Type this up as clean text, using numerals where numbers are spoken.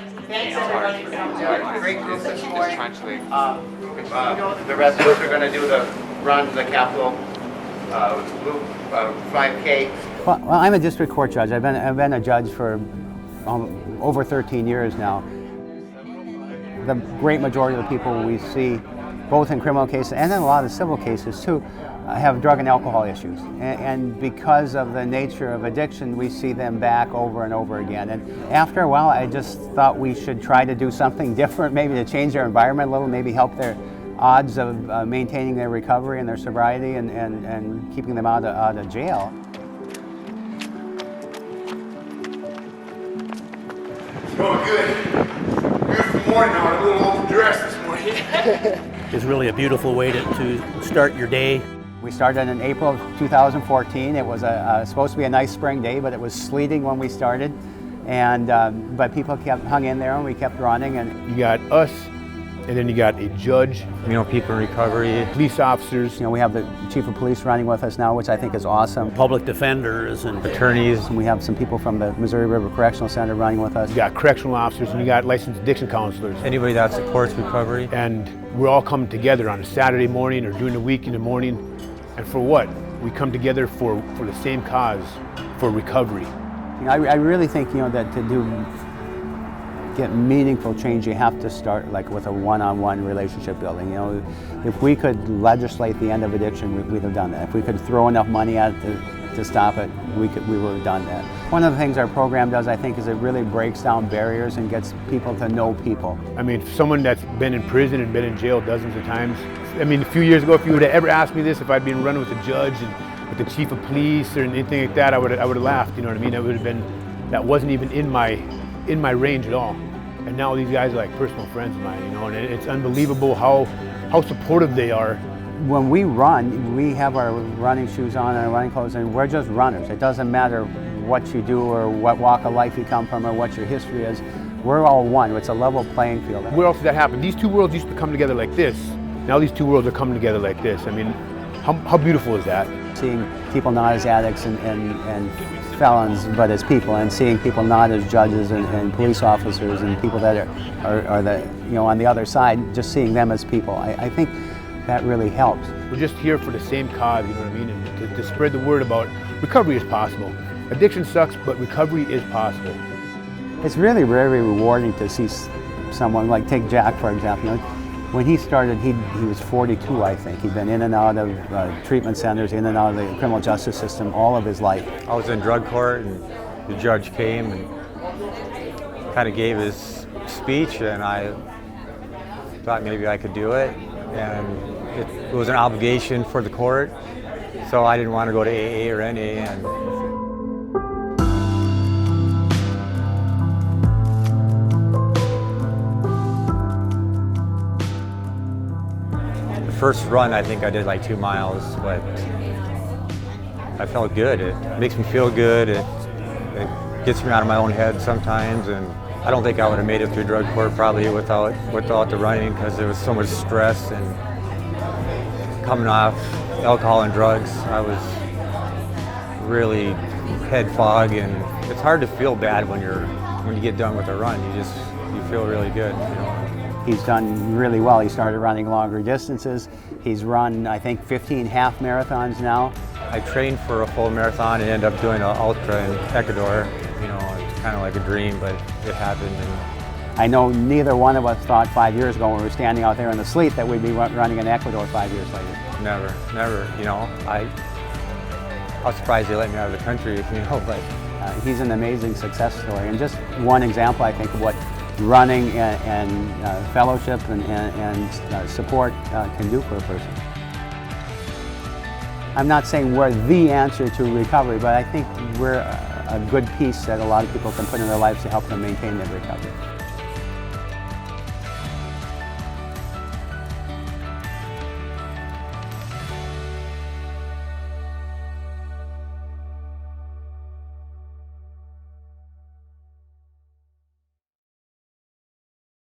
Thanks everybody for coming. Yeah, great group this morning. The residents are going to do the run, the Capitol loop, 5K. Well, I'm a district court judge. I've been a judge for over 13 years now. The great majority of the people we see, both in criminal cases and in a lot of civil cases too, have drug and alcohol issues. And because of the nature of addiction, we see them back over and over again. And after a while, I just thought we should try to do something different, maybe to change their environment a little, maybe help their odds of maintaining their recovery and their sobriety and keeping them out of jail. It's going good. Beautiful morning. I'm a little overdressed this morning. It's really a beautiful way to start your day. We started in April of 2014. It was supposed to be a nice spring day, but it was sleeting when we started. And but people hung in there, and we kept running. And you got us, and then you got a judge. People in recovery. Police officers. We have the chief of police running with us now, which I think is awesome. Public defenders and attorneys. And we have some people from the Missouri River Correctional Center running with us. You got correctional officers, and you got licensed addiction counselors. Anybody that supports recovery. And we're all coming together on a Saturday morning or during the week in the morning. And for what? We come together for the same cause, for recovery. I really think that to get meaningful change, you have to start with a one-on-one relationship building. If we could legislate the end of addiction, we'd have done that. If we could throw enough money at it to stop it, we would have done that. One of the things our program does, I think, is it really breaks down barriers and gets people to know people. I mean, someone that's been in prison and been in jail dozens of times. I mean, a few years ago, if you would have ever asked me this, if I'd been running with a judge and with the chief of police or anything like that, I would have laughed. You know what I mean? That would have been, that wasn't even in my range at all. And now these guys are like personal friends of mine, and it's unbelievable how supportive they are. When we run, we have our running shoes on and our running clothes, and we're just runners. It doesn't matter what you do or what walk of life you come from or what your history is. We're all one. It's a level playing field. Where else did that happen? These two worlds used to come together like this. Now these two worlds are coming together like this. I mean, how beautiful is that? Seeing people not as addicts and felons, but as people, and seeing people not as judges and police officers and people that are the, on the other side, just seeing them as people. I think that really helps. We're just here for the same cause, you know what I mean, and to spread the word about recovery is possible. Addiction sucks, but recovery is possible. It's really very rewarding to see someone, like take Jack for example. When he started, he was 42, I think. He'd been in and out of treatment centers, in and out of the criminal justice system all of his life. I was in drug court, and the judge came and kind of gave his speech, and I thought maybe I could do it. And it was an obligation for the court, so I didn't want to go to AA or NA. And first run, I think I did like 2 miles, but I felt good. It makes me feel good. It gets me out of my own head sometimes, and I don't think I would have made it through drug court probably without the running, because there was so much stress, and coming off alcohol and drugs, I was really head fog, and it's hard to feel bad when you get done with a run. You feel really good. He's done really well. He started running longer distances. He's run, I think, 15 half marathons now. I trained for a full marathon and ended up doing an ultra in Ecuador. It's kind of like a dream, but it happened. And I know neither one of us thought 5 years ago when we were standing out there in the sleet that we'd be running in Ecuador 5 years later. Never. I was surprised they let me out of the country, but he's an amazing success story, and just one example, I think, of what running and fellowship and support can do for a person. I'm not saying we're the answer to recovery, but I think we're a good piece that a lot of people can put in their lives to help them maintain their recovery.